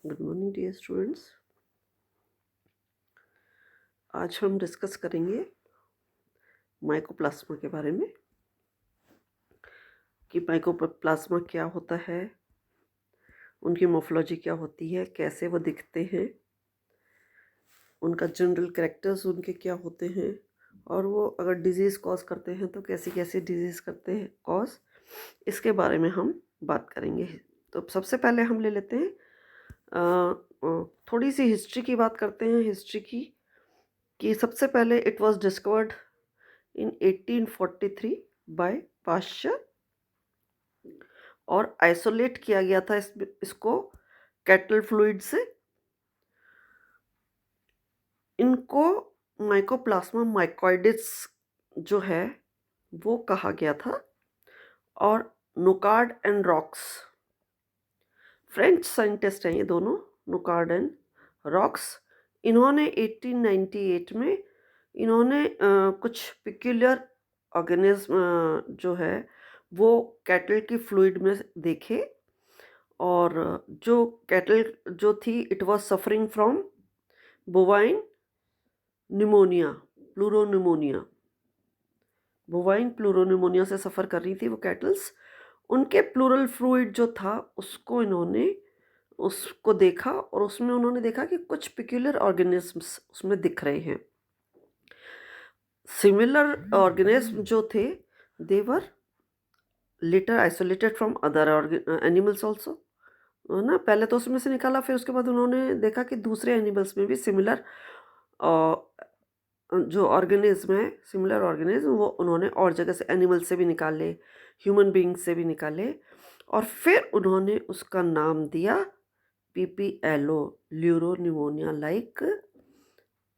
Good morning dear students. आज हम discuss करेंगे माइकोप्लाज्मा के बारे में कि माइकोप्लाज्मा क्या होता है, उनकी मोर्फोलॉजी क्या होती है, कैसे वो दिखते हैं, उनका जनरल कैरेक्टर्स उनके क्या होते हैं, और वो अगर डिजीज़ कॉज करते हैं तो कैसी कैसी डिजीज़ करते हैं कॉज, इसके बारे में हम बात करेंगे। तो सबसे पहले हम ले लेते हैं थोड़ी सी हिस्ट्री की बात करते हैं। हिस्ट्री की कि सबसे पहले it was discovered in 1843 by Pasteur और आइसोलेट किया गया था इसको कैटल फ्लूइड से। इनको माइकोप्लाज्मा माइकोइडिस जो है वो कहा गया था। और नुकार्ड एंड रॉक्स, फ्रेंच साइंटिस्ट हैं ये दोनों, नुकार्ड एंड रॉक्स। इन्होंने 1898 में इन्होंने कुछ पिक्यूलियर ऑर्गेनिज्म जो है वो कैटल की फ्लूइड में देखे, और जो कैटल जो थी it was suffering from bovine pneumonia, pleuropneumonia, bovine pleuropneumonia से सफ़र कर रही थी वो कैटल्स। उनके प्लूरल फ्लूइड जो था उसको इन्होंने उसको देखा और उसमें उन्होंने देखा कि कुछ पिक्यूलियर ऑर्गेनिजम्स उसमें दिख रहे हैं। सिमिलर ऑर्गेनिज्म जो थे they were later isolated from other animals also, ना। पहले तो उसमें से निकाला, फिर उसके बाद उन्होंने देखा कि दूसरे एनिमल्स में भी सिमिलर जो ऑर्गेनिज्म है, सिमिलर ऑर्गेनिज्म, वो उन्होंने और जगह से एनिमल से भी निकाले, ह्यूमन बीइंग से भी निकाले, और फिर उन्होंने उसका नाम दिया PPLO, pleuropneumonia like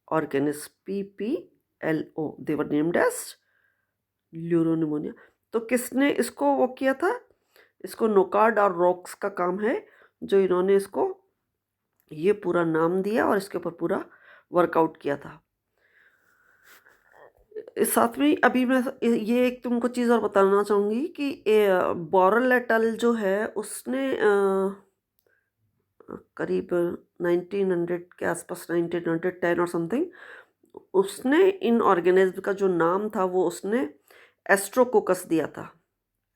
organism, PPLO, they were named as pleuropneumonia. तो किसने इसको वो किया था? इसको नोकार्ड और रॉक्स का काम है, जो इन्होंने इसको ये पूरा नाम दिया और इसके ऊपर पूरा वर्कआउट किया था। इस साथ में अभी मैं ये एक तुमको चीज़ और बताना चाहूँगी कि बॉरल एट अल जो है उसने करीब 1900 के आसपास, 1910 और समथिंग, उसने इन ऑर्गेनिज्म का जो नाम था वो उसने एस्ट्रोकोकस दिया था,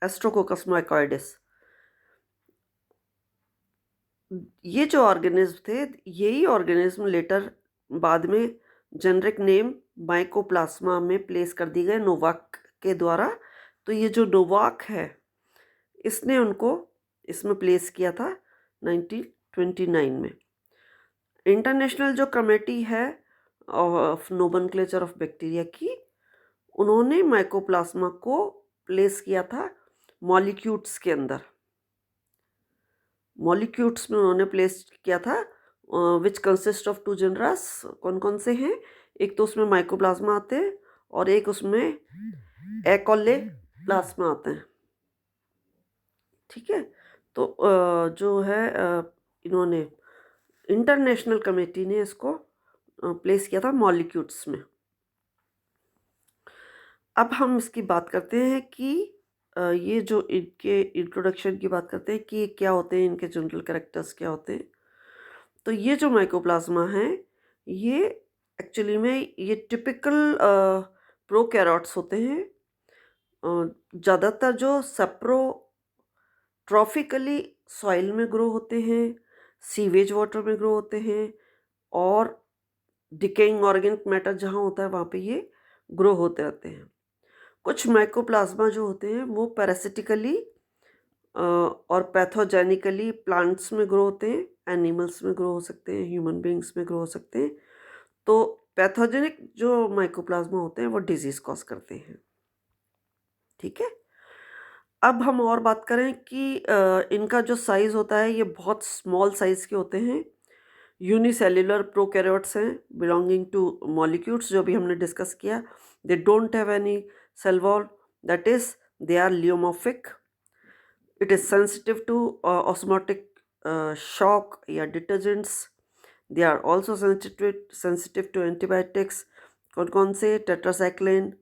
एस्ट्रोकोकस माइकोइडिस। ये जो ऑर्गेनिज्म थे, यही ऑर्गेनिज्म लेटर बाद में जेनरिक नेम माइकोप्लाज्मा में प्लेस कर दी गए नोवाक के द्वारा। तो ये जो नोवाक है इसने उनको इसमें प्लेस किया था 1929 में। इंटरनेशनल जो कमेटी है ऑफ नोमेनक्लेचर ऑफ बैक्टीरिया की, उन्होंने माइकोप्लाज्मा को प्लेस किया था मॉलिक्यूट्स के अंदर। मॉलिक्यूट्स में उन्होंने प्लेस किया था, विच कंसिस्ट ऑफ 2 जनरास। कौन कौन से हैं? एक तो उसमें माइकोप्लाज्मा आते हैं और एक उसमें एकोले प्लाज्मा आते हैं। ठीक है, तो जो है इन्होंने इंटरनेशनल कमेटी ने इसको प्लेस किया था मॉलिक्यूट्स में। अब हम इसकी बात करते हैं कि ये जो इनके इंट्रोडक्शन की बात करते हैं कि क्या होते हैं, इनके जनरल कैरेक्टर्स क्या होते हैं। तो ये जो माइकोप्लाज्मा हैं, ये एक्चुअली में ये टिपिकल प्रोकैरियोट्स होते हैं। ज़्यादातर जो सेप्रोट्रॉफिकली सॉइल में ग्रो होते हैं, सीवेज वाटर में ग्रो होते हैं, और डिकेइंग ऑर्गेनिक मैटर जहाँ होता है वहाँ पे ये ग्रो होते रहते हैं। कुछ माइकोप्लाज्मा जो होते हैं वो पैरासिटिकली और पैथोजेनिकली प्लांट्स में ग्रो होते हैं, एनिमल्स में ग्रो हो सकते हैं, ह्यूमन बीइंग्स में ग्रो हो सकते हैं। तो पैथोजेनिक जो माइकोप्लाज्मा होते हैं वो डिजीज कॉज करते हैं। ठीक है, अब हम और बात करें कि इनका जो साइज होता है ये बहुत स्मॉल साइज के होते हैं। यूनिसेल्युलर प्रोकैरियोट्स हैं बिलोंगिंग टू मॉलिक्यूट्स, जो भी हमने डिस्कस किया। They don't have any cell wall, that is they are pleomorphic. It is sensitive to osmotic shock या detergents. They are also sensitive to antibiotics. कौन कौन से? टेट्रासाइक्लिन,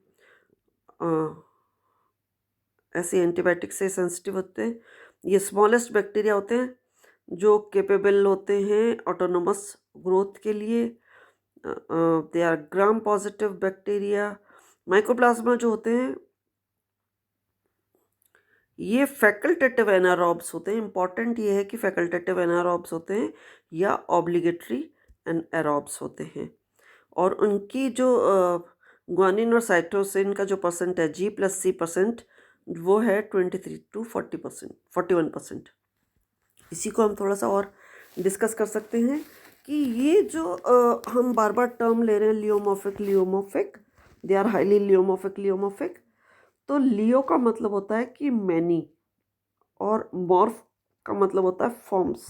ऐसे एंटीबायोटिक से सेंसिटिव होते हैं। ये स्मॉलेस्ट बैक्टीरिया होते हैं जो कैपेबल होते हैं ऑटोनोमस ग्रोथ के लिए। They are gram positive bacteria. Mycoplasma जो होते हैं ये फैकल्टेटिव एनारोब्स होते हैं। इंपॉर्टेंट ये है कि फैकल्टेटिव एनारोब्स होते हैं या ऑब्लिगेटरी एनारोब्स होते हैं। और उनकी जो ग्वानिन और साइटोसिन का जो परसेंट है G+C%, वो है 23 to 40%, 41%। इसी को हम थोड़ा सा और डिस्कस कर सकते हैं कि ये जो हम बार बार टर्म ले रहे हैं लियोमॉर्फिक, दे आर हाईली लियोमॉर्फिक। तो लियो का मतलब होता है कि मैनी, और मॉर्फ का मतलब होता है फॉर्म्स,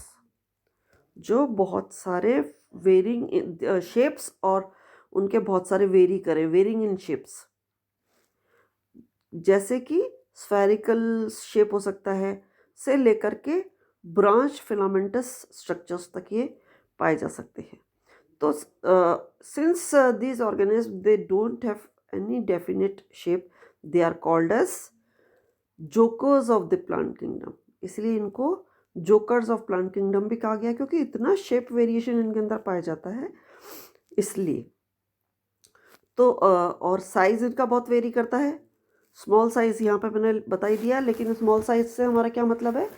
जो बहुत सारे वेरिंग शेप्स और उनके बहुत सारे वेरिंग इन शेप्स, जैसे कि स्फेरिकल शेप हो सकता है से लेकर के ब्रांच फिलामेंटस स्ट्रक्चर्स तक ये पाए जा सकते हैं। तो since these organism they don't have any definite shape, they are called as jokers of the plant kingdom. इसलिए इनको जोकर्स ऑफ प्लांट किंगडम भी कहा गया, क्योंकि इतना शेप वेरिएशन इनके अंदर पाया जाता है इसलिए। तो और साइज इनका बहुत वेरी करता है। स्मॉल साइज़ यहाँ पे मैंने बता ही दिया, लेकिन स्मॉल साइज़ से हमारा क्या मतलब है?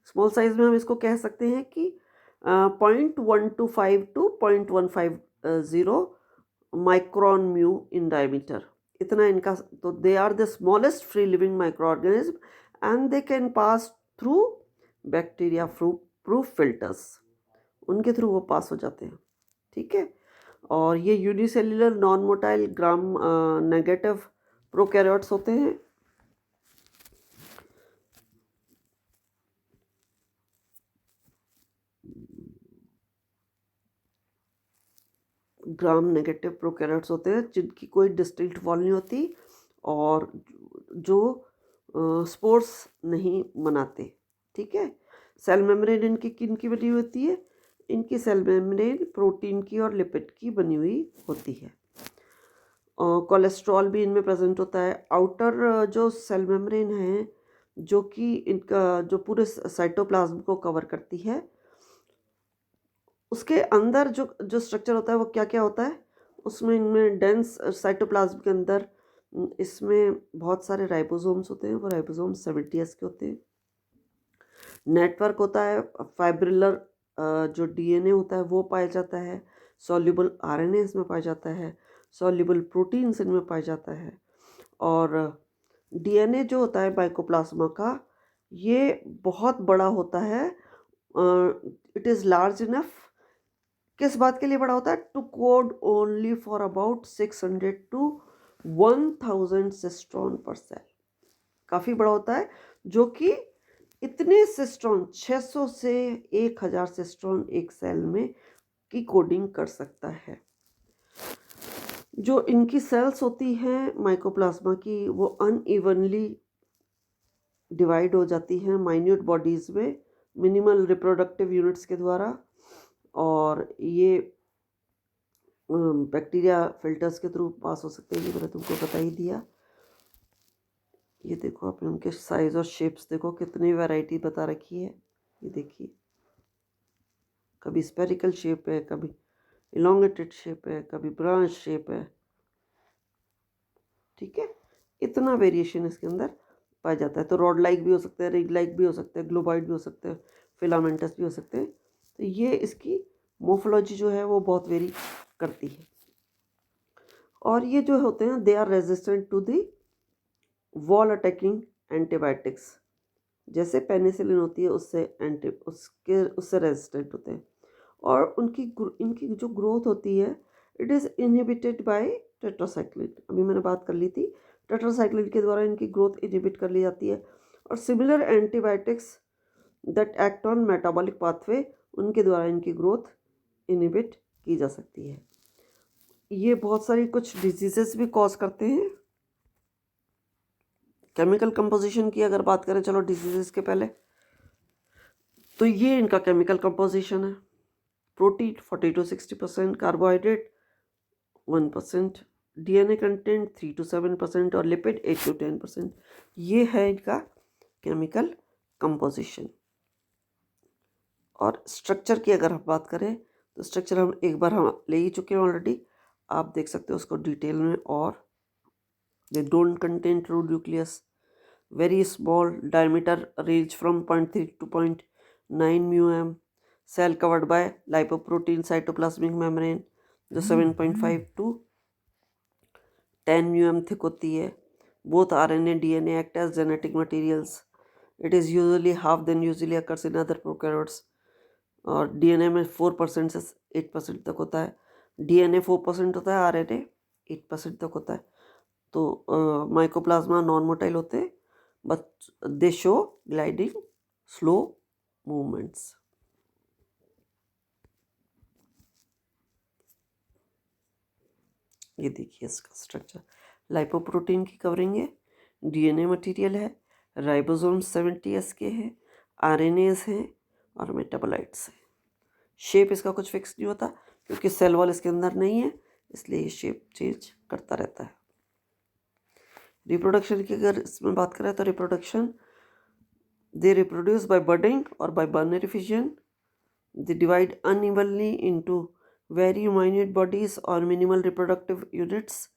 स्मॉल साइज़ में हम इसको कह सकते हैं कि 0.125 to 0.150 micron mu in diameter, इतना इनका। तो they are the smallest free living micro organism and they can pass through bacteria proof filters, उनके थ्रू वो पास हो जाते हैं। ठीक है। और ये unicellular non motile gram negative prokaryotes होते हैं। ग्राम नेगेटिव प्रोकैरियोट्स होते हैं जिनकी कोई डिस्टिंक्ट वॉल नहीं होती और जो स्पोर्स नहीं बनाते। ठीक है। सेल मेम्ब्रेन इनकी किन की बनी हुई होती है? इनकी सेल मेम्ब्रेन प्रोटीन की और लिपिड की बनी हुई होती है। कोलेस्ट्रॉल भी इनमें प्रेजेंट होता है। आउटर जो सेल मेम्ब्रेन है, जो कि इनका जो पूरे साइटोप्लाज्म को कवर करती है, उसके अंदर जो जो स्ट्रक्चर होता है वो क्या क्या होता है? उसमें इनमें डेंस साइटोप्लाज्म के अंदर इसमें बहुत सारे राइबोसोम्स होते हैं। वो राइबोसोम्स 70S के होते हैं। नेटवर्क होता है फाइब्रिलर, जो डीएनए होता है वो पाया जाता है। सॉल्युबल आरएनए इसमें पाया जाता है। सॉल्युबल प्रोटीन्स इनमें पाया जाता है। और डीएनए जो होता है माइकोप्लाज्मा का, ये बहुत बड़ा होता है। इट इज़ लार्ज इनफ, किस बात के लिए बड़ा होता है? To code only for about 600 to 1000 cistron per cell. काफ़ी बड़ा होता है, जो कि इतने सिस्ट्रॉन 600 से 1000 सिस्ट्रॉन एक सेल में की कोडिंग कर सकता है। जो इनकी सेल्स होती हैं माइकोप्लाज्मा की, वो अनइवनली डिवाइड हो जाती हैं माइन्यूट बॉडीज़ में मिनिमल रिप्रोडक्टिव यूनिट्स के द्वारा। और ये बैक्टीरिया फिल्टर्स के थ्रू पास हो सकते हैं, ये मैंने तुमको बता ही दिया। ये देखो आपने उनके साइज और शेप्स देखो, कितनी वैरायटी बता रखी है। ये देखिए, कभी स्पेरिकल शेप है, कभी इलोंगेटेड शेप है, कभी ब्रांच शेप है। ठीक है। इतना वेरिएशन इसके अंदर पाया जाता है। तो रॉड लाइक भी हो सकते हैं, रिग लाइक भी हो सकते हैं, ग्लोबाइड भी हो सकते हैं, फिलामेंटस भी हो सकते हैं। तो ये इसकी मोर्फोलॉजी जो है वो बहुत वेरी करती है। और ये जो होते हैं they are resistant to the wall attacking antibiotics, जैसे पेनिसिलिन होती है उससे रेजिस्टेंट होते हैं। और इनकी जो ग्रोथ होती है, it is inhibited by tetracycline. अभी मैंने बात कर ली थी, टेट्रासाइक्लिन के द्वारा इनकी ग्रोथ इनहिबिट कर ली जाती है। और similar antibiotics that act on metabolic pathway, उनके द्वारा इनकी ग्रोथ इनहिबिट की जा सकती है। ये बहुत सारी कुछ डिजीजेस भी कॉज करते हैं। केमिकल कंपोजिशन की अगर बात करें, चलो डिजीजेस के पहले, तो ये इनका केमिकल कंपोजिशन है। Protein 40 to 60%, carbohydrate 1%, DNA content 3 to 7% और लिपिड 8 to 10%। ये है इनका केमिकल कंपोजिशन। और स्ट्रक्चर की अगर हम बात करें तो स्ट्रक्चर हम एक बार हम ले ही चुके हैं ऑलरेडी, आप देख सकते हो उसको डिटेल में। और they don't contain true nucleus, very small diameter range from 0.3 to 0.9 μm, cell covered by lipoprotein cytoplasmic membrane जो 7.5 to 10 μm थिक होती है। both RNA DNA act as genetic materials, it is usually half than usually occurs in other prokaryotes। और DNA में 4% से 8% तक होता है, DNA 4% होता है, RNA 8% तक होता है। तो माइकोप्लाज्मा नॉन मोटाइल होते हैं, but they show gliding slow movements। ये देखिए इसका स्ट्रक्चर, लाइपोप्रोटीन की कवरिंग है, डीएनए मटेरियल है, राइबोसोम 70S के हैं, आरएनएस हैं और मेटाबोलाइट्स हैं। शेप इसका कुछ फिक्स नहीं होता क्योंकि सेल वॉल इसके अंदर नहीं है, इसलिए ये शेप चेंज करता रहता है। रिप्रोडक्शन की अगर इसमें बात करें तो reproduction, they reproduce by budding or by binary fission, they divide unevenly into very minute bodies or minimal reproductive units,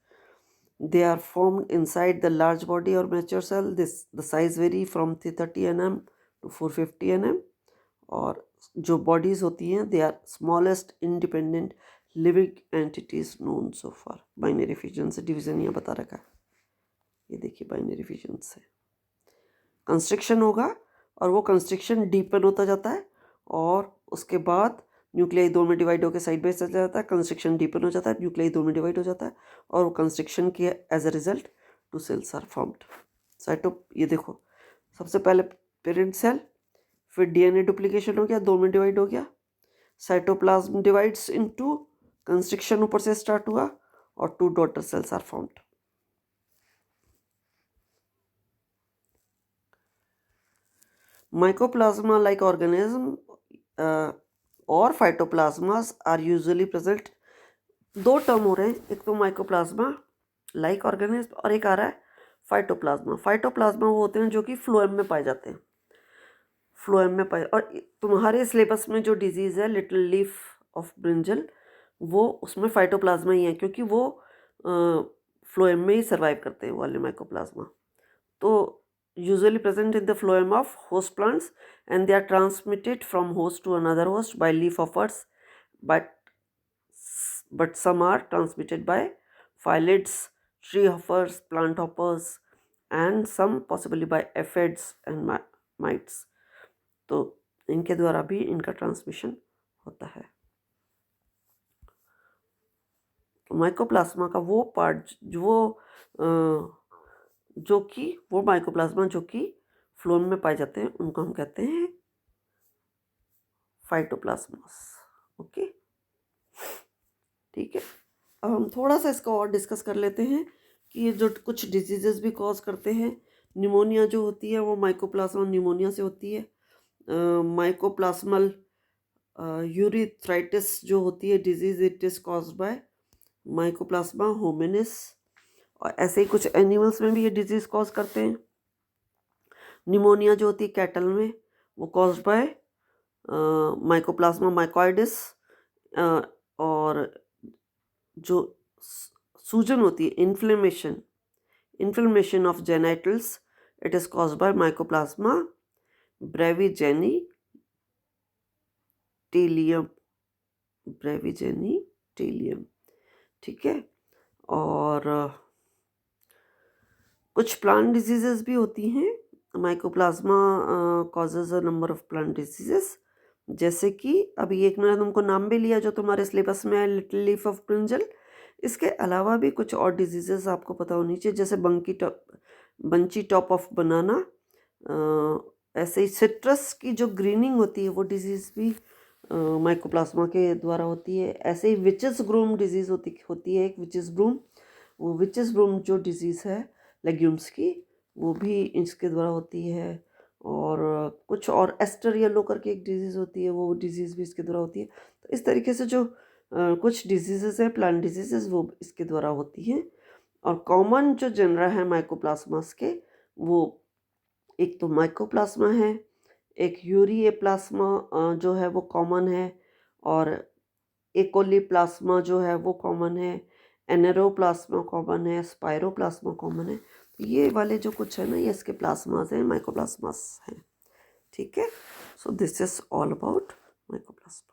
they are formed inside the large body or mature cell, the size vary from 330 nm to 450 nm। और जो bodies होती हैं they are smallest independent living entities known so far। binary fission से division यहाँ बता रखा है, ये देखिए binary fission से कंस्ट्रक्शन होगा और वो कंस्ट्रक्शन डीपन होता जाता है और उसके बाद न्यूक्लियाई दो में डिवाइड होकर साइड बाई साइड जाता है, कंस्ट्रक्शन डीपन हो जाता है, न्यूक्लियाई दो में डिवाइड हो जाता है और वो कंस्ट्रक्शन के as a result two cells are formed. ये देखो सबसे पहले पेरेंट सेल, फिर डीएनए डुप्लीकेशन हो गया, दो में डिवाइड हो गया, साइटोप्लाज्म डिवाइड्स इनटू, कंस्ट्रक्शन ऊपर से स्टार्ट हुआ और 2 daughter cells are formed. Mycoplasma like organism और phytoplasmas are usually present। दो टर्म हो रहे हैं, एक तो माइकोप्लाज्मा लाइक ऑर्गेनिज्म और एक आ रहा है फाइटोप्लाज्मा। फाइटोप्लाज्मा वो होते हैं जो कि फ्लोएम में पाए जाते हैं, फ्लोएम में पाए। और तुम्हारे सिलेबस में जो डिजीज़ है लिटिल लीफ ऑफ ब्रिंजल, वो उसमें फाइटोप्लाज्मा ही है क्योंकि वो फ्लोएम में ही सर्वाइव करते हैं वाले माइकोप्लाज्मा। तो usually present in the phloem of host plants and they are transmitted from host to another host by leaf hoppers, but some are transmitted by phyllids, tree hoppers, plant hoppers and some possibly by aphids and mites। तो इनके द्वारा भी इनका transmission होता है। Mycoplasma का वो part जो कि वो माइकोप्लाज्मा जो कि फ्लोएम में पाए जाते हैं उनको हम कहते हैं फाइटोप्लाज्मास। ओके, ठीक है। अब हम थोड़ा सा इसका और डिस्कस कर लेते हैं कि ये जो कुछ डिजीजेस भी कॉज करते हैं। निमोनिया जो होती है वो माइकोप्लाज्मा निमोनिया से होती है। माइकोप्लाज्मल यूरिथ्राइटिस जो होती है disease, it is caused by mycoplasma hominis. और ऐसे ही कुछ एनिमल्स में भी ये डिजीज़ कॉज करते हैं। निमोनिया जो होती है कैटल में वो कॉज्ड बाय माइकोप्लाज्मा माइकोइडिस। और जो सूजन होती है, inflammation of genitals, it is caused by mycoplasma brevigenitalium, ठीक है। और कुछ प्लांट डिजीजेस भी होती हैं। Mycoplasma causes a number of plant diseases, जैसे कि अभी एक मैंने तुमको नाम भी लिया जो तुम्हारे सिलेबस में है, लिटिल लीफ ऑफ ब्रिंजल। इसके अलावा भी कुछ और डिजीजेस आपको पता होनी चाहिए, जैसे बंची टॉप ऑफ बनाना। ऐसे ही सिट्रस की जो ग्रीनिंग होती है वो डिजीज़ भी माइकोप्लाज्मा के द्वारा होती है। ऐसे ही विचेस ब्रूम डिजीज़ होती है एक विचेस ब्रूम। वो विचेस ब्रूम जो डिजीज़ है लेग्यूम्स की, वो भी इसके द्वारा होती है। और कुछ और एस्टर येलो करके एक डिजीज़ होती है, वो डिजीज़ भी इसके द्वारा होती है। तो इस तरीके से जो कुछ डिजीज़ेस हैं, प्लांट डिजीज़ेस, वो इसके द्वारा होती हैं। और कॉमन जो जनरा है माइकोप्लाज्मास के, वो एक तो माइकोप्लाज्मा है, एक यूरिए प्लाज्मा जो है वो कॉमन है, और एकोली प्लाज्मा जो है वो कॉमन है, एनेरोप्लाज्मा कॉमन है, स्पाइरोप्लाज्मा कॉमन है। तो ये वाले जो कुछ है ना, ये इसके प्लाज्मास हैं, माइकोप्लाज्मास हैं। ठीक है, so this is all about mycoplasma.